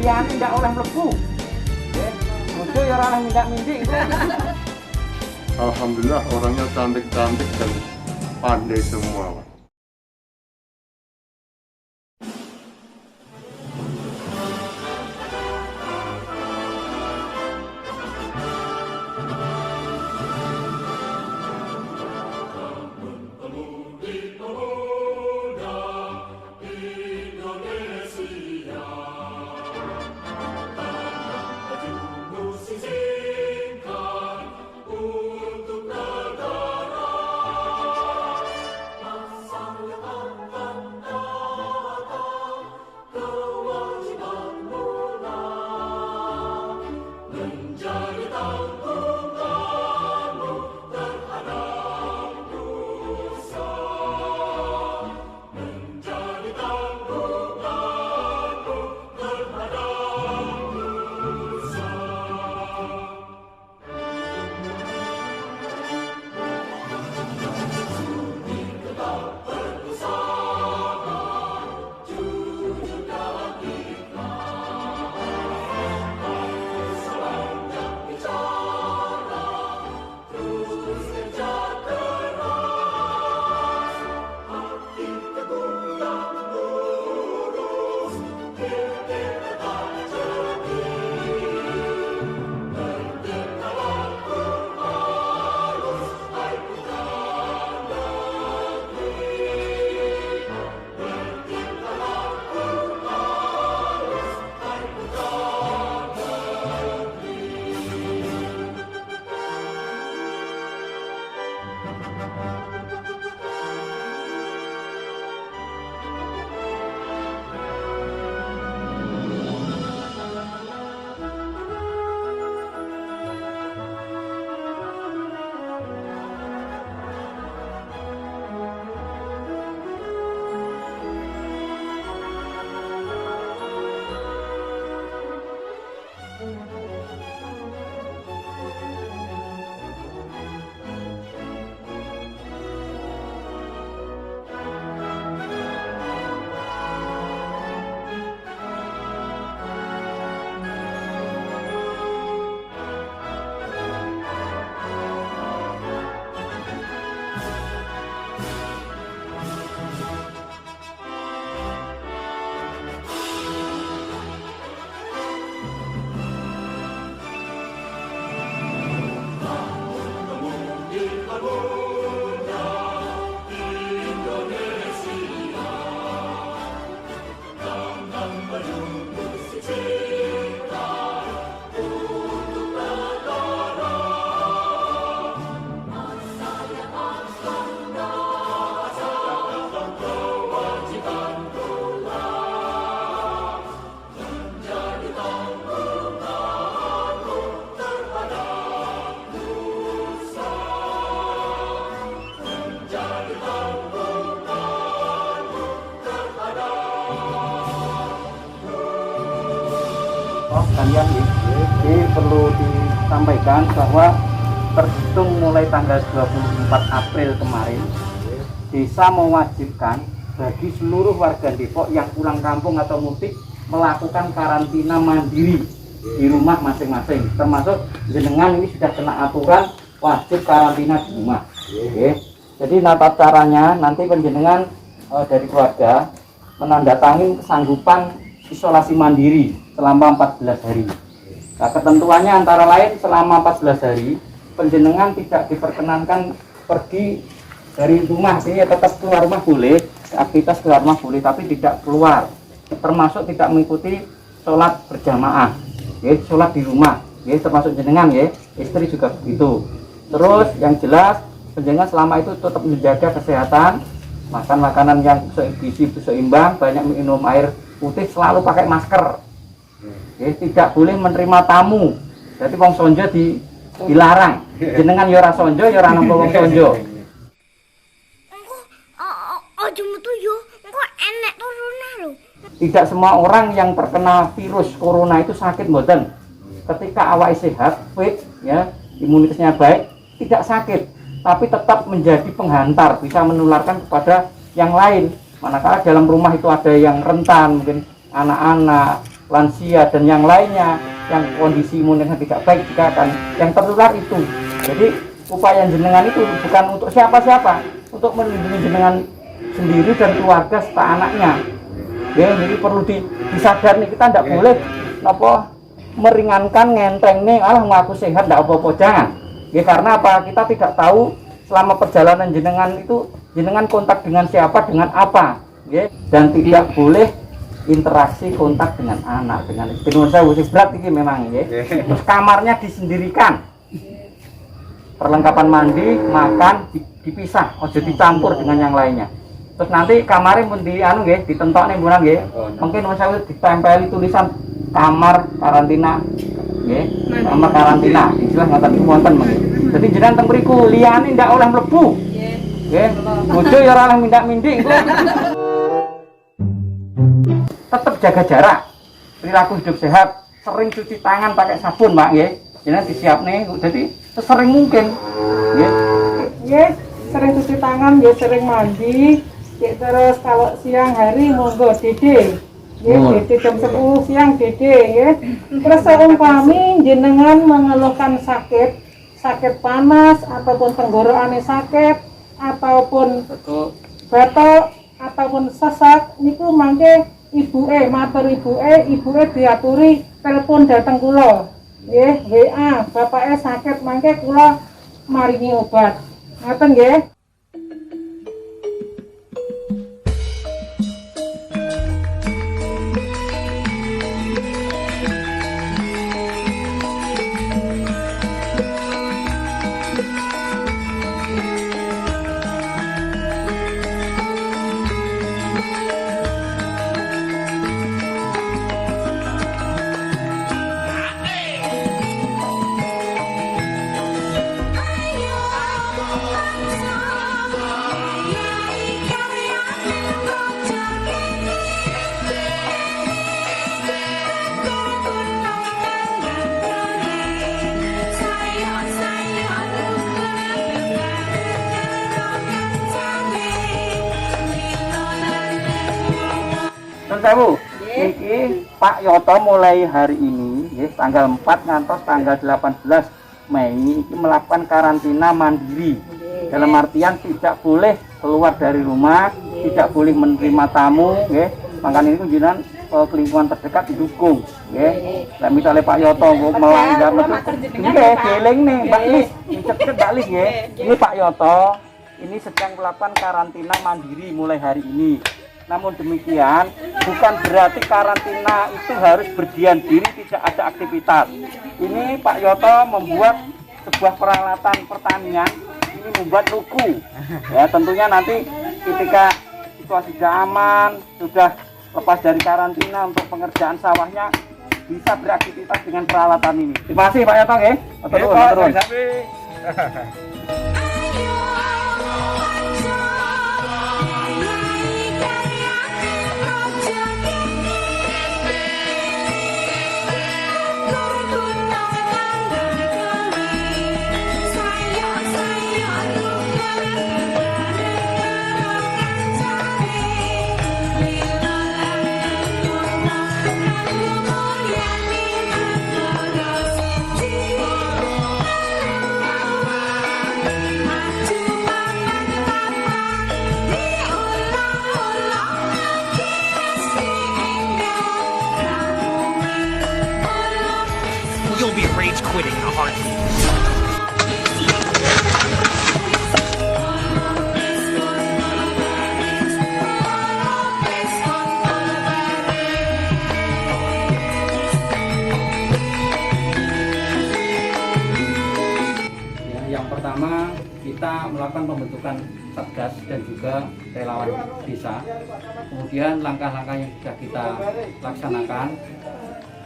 liyane ndak oleh mlebu. Nggih. Bojo ya ora oleh mindak-mindik. Alhamdulillah orangnya cantik-cantik dan pandai semua, Pak. Kalian ini perlu disampaikan bahwa terhitung mulai tanggal 24 April kemarin, desa mewajibkan bagi seluruh warga Depok yang pulang kampung atau mudik melakukan karantina mandiri di rumah masing-masing, termasuk jenengan ini sudah kena aturan wajib karantina di rumah. Jadi tata caranya nanti penjenengan dari keluarga menandatangani kesanggupan isolasi mandiri selama 14 hari. Nah, ketentuannya antara lain selama 14 hari penjenengan tidak diperkenankan pergi dari rumah, sini tetap keluar rumah boleh, aktivitas keluar rumah boleh, tapi tidak keluar, termasuk tidak mengikuti sholat berjamaah, sholat di rumah, termasuk jenengan, istri juga begitu. Terus yang jelas penjenengan selama itu tetap menjaga kesehatan, makan makanan yang bergizi, seimbang, banyak minum air putih, selalu pakai masker. Tidak boleh menerima tamu. Jadi wong sonjo dilarang. Jenengan ya ora sonjo, ya ora nampa wong sonjo. Ojo metu yo, engko enek corona lho. Tidak semua orang yang terkena virus corona itu sakit mboten. Ketika awake sehat, fit, imunitasnya baik, tidak sakit, tapi tetap menjadi penghantar, bisa menularkan kepada yang lain. Manakala dalam rumah itu ada yang rentan, mungkin anak-anak, lansia dan yang lainnya yang kondisi imunnya tidak baik juga akan yang tertular itu. Jadi upaya jenengan itu bukan untuk siapa-siapa, untuk melindungi jenengan sendiri dan keluarga serta anaknya. Ya, jadi perlu disadar nih, kita tidak boleh meringankan ngenteng nih, aku sehat tidak apa-apa, jangan. Ya, karena apa? Kita tidak tahu selama perjalanan jenengan itu jenengan kontak dengan siapa, dengan apa, ya. Dan tidak boleh interaksi kontak dengan anak, dengan istri. Saya berat ini memang, ya. Terus kamarnya disendirikan, perlengkapan mandi, makan dipisah, ojo dicampur dengan yang lainnya. Terus nanti kamarnya pun ditentok nih bulan, ya. Mungkin saya ditempeli tulisan kamar karantina, ya. Kamar karantina, istilah ngatain wonten mungkin. Jadi jenengan teng mriku liyane ndak oleh mlebu. Nggih. Bojo ya ora oleh mindak-mindik. Tetap jaga jarak. Perilaku hidup sehat, sering cuci tangan pakai sabun, Pak, nggih. Jenengan disiapne, jadi sesering mungkin. Nggih. Nggih, sering cuci tangan, ya sering mandi. Ya, terus kalau siang hari monggo dede. Nggih, dede jam 10 siang dede, nggih. Terus seumpami jenengan mengeluhkan sakit panas ataupun tenggorokannya sakit ataupun batuk ataupun sesak niku mangke ibuke matur ibuke diaturi telepon dateng kula nggih WA bapake sakit mangke kula maringi obat ngoten nggih. Sewu, iki Pak Yoto mulai hari ini, ya, tanggal 4 ngantos tanggal 18 Mei ini melakukan karantina mandiri. Dalam artian tidak boleh keluar dari rumah, tidak boleh menerima tamu, ya. Makanya itu jenengan ke lingkungan terdekat didukung, ya. Nah, misalnya Pak Yoto melanggar ini geleng nih, Mbak Lis, dicek Mbak Lis, ya. Ini Pak Yoto, ini sedang melakukan karantina mandiri mulai hari ini. Namun demikian, bukan berarti karantina itu harus berdiam diri, tidak ada aktivitas. Ini Pak Yoto membuat sebuah peralatan pertanian, ini membuat luku. Ya, tentunya nanti ketika situasi sudah aman, sudah lepas dari karantina untuk pengerjaan sawahnya, bisa beraktivitas dengan peralatan ini. Terima kasih Pak Yoto, ya. Turun. You'll be rage quitting in a heartbeat. Yang pertama, kita melakukan pembentukan satgas dan juga relawan desa. Kemudian langkah-langkah yang sudah kita laksanakan.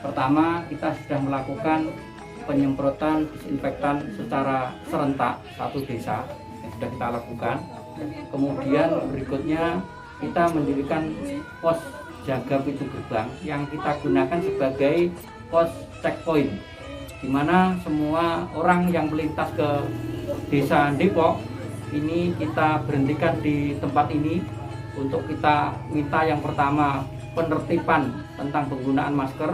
Pertama, kita sudah melakukan penyemprotan disinfektan secara serentak satu desa yang sudah kita lakukan. Kemudian berikutnya kita mendirikan pos jaga pintu gerbang yang kita gunakan sebagai pos checkpoint, di mana semua orang yang melintas ke desa Depok ini kita berhentikan di tempat ini untuk kita minta yang pertama penertiban tentang penggunaan masker,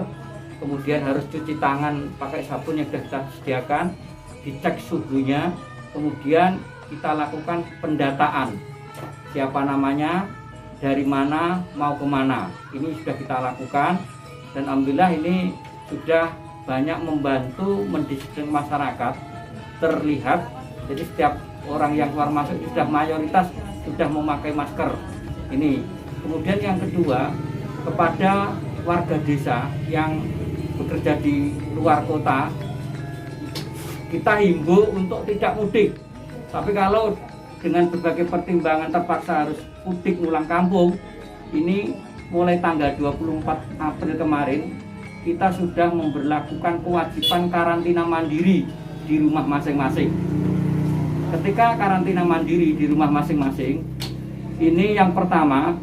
kemudian harus cuci tangan pakai sabun yang sudah kita sediakan, dicek suhunya, kemudian kita lakukan pendataan siapa namanya, dari mana mau kemana. Ini sudah kita lakukan dan alhamdulillah ini sudah banyak membantu mendisiplin masyarakat. Terlihat jadi setiap orang yang keluar masuk sudah mayoritas sudah memakai masker ini. Kemudian yang kedua, kepada warga desa yang bekerja di luar kota, kita himbau untuk tidak mudik. Tapi kalau dengan berbagai pertimbangan terpaksa harus mudik pulang kampung, ini mulai tanggal 24 April kemarin kita sudah memberlakukan kewajiban karantina mandiri di rumah masing-masing. Ketika karantina mandiri di rumah masing-masing, ini yang pertama,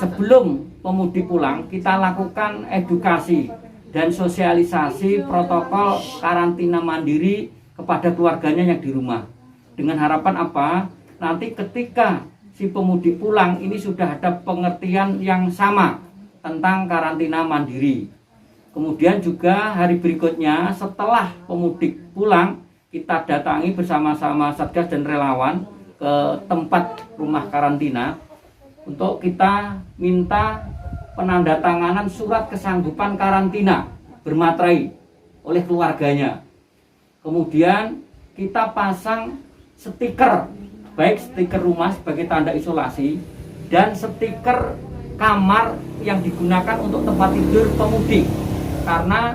sebelum pemudik pulang kita lakukan edukasi dan sosialisasi protokol karantina mandiri kepada keluarganya yang di rumah. Dengan harapan apa? Nanti ketika si pemudik pulang ini sudah ada pengertian yang sama tentang karantina mandiri. Kemudian juga hari berikutnya setelah pemudik pulang, kita datangi bersama-sama Satgas dan relawan ke tempat rumah karantina untuk kita minta penandatanganan surat kesanggupan karantina bermaterai oleh keluarganya. Kemudian kita pasang stiker, baik stiker rumah sebagai tanda isolasi dan stiker kamar yang digunakan untuk tempat tidur pemudik. Karena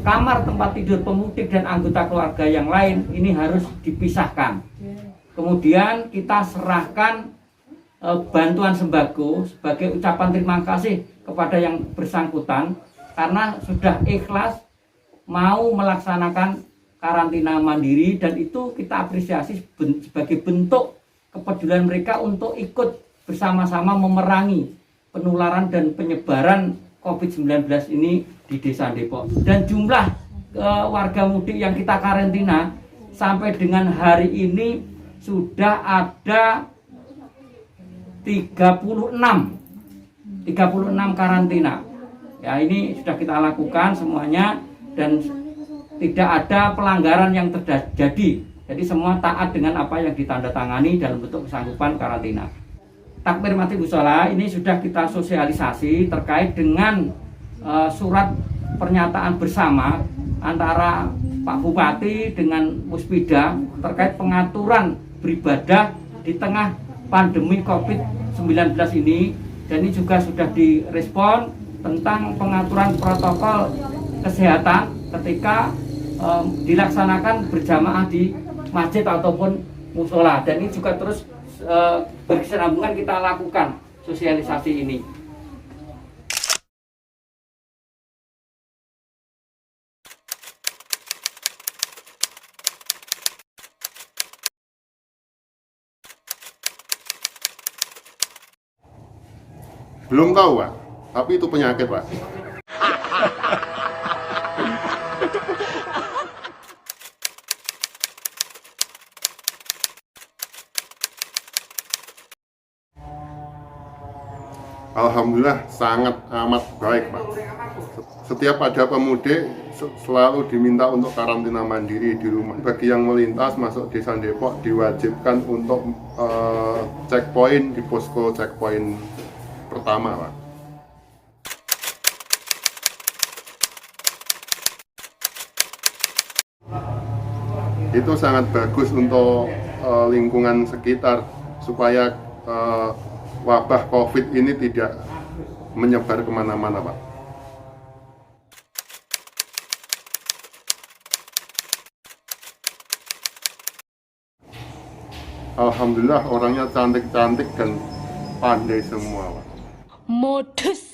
kamar tempat tidur pemudik dan anggota keluarga yang lain ini harus dipisahkan. Kemudian kita serahkan bantuan sembako sebagai ucapan terima kasih kepada yang bersangkutan karena sudah ikhlas mau melaksanakan karantina mandiri, dan itu kita apresiasi sebagai bentuk kepedulian mereka untuk ikut bersama-sama memerangi penularan dan penyebaran COVID-19 ini di Desa Depok. Dan jumlah warga mudik yang kita karantina sampai dengan hari ini sudah ada 36 karantina. Ya, ini sudah kita lakukan semuanya dan tidak ada pelanggaran yang terjadi. Jadi semua taat dengan apa yang ditandatangani dalam bentuk kesanggupan karantina. Takmir Masjid Mushola ini sudah kita sosialisasi terkait dengan surat pernyataan bersama antara Pak Bupati dengan Muspida terkait pengaturan beribadah di tengah pandemi COVID-19 ini, dan ini juga sudah direspon tentang pengaturan protokol kesehatan ketika dilaksanakan berjamaah di masjid ataupun musola, dan ini juga terus berkesinambungan kita lakukan sosialisasi ini. Belum tahu, Pak. Tapi itu penyakit, Pak. Alhamdulillah sangat amat baik, Pak. Setiap ada pemudik selalu diminta untuk karantina mandiri di rumah. Bagi yang melintas masuk Desa Depok diwajibkan untuk checkpoint di posko checkpoint pertama, Pak. Itu sangat bagus untuk lingkungan sekitar supaya wabah COVID ini tidak menyebar kemana-mana, Pak. Alhamdulillah orangnya cantik-cantik dan pandai semua, Pak. Modus.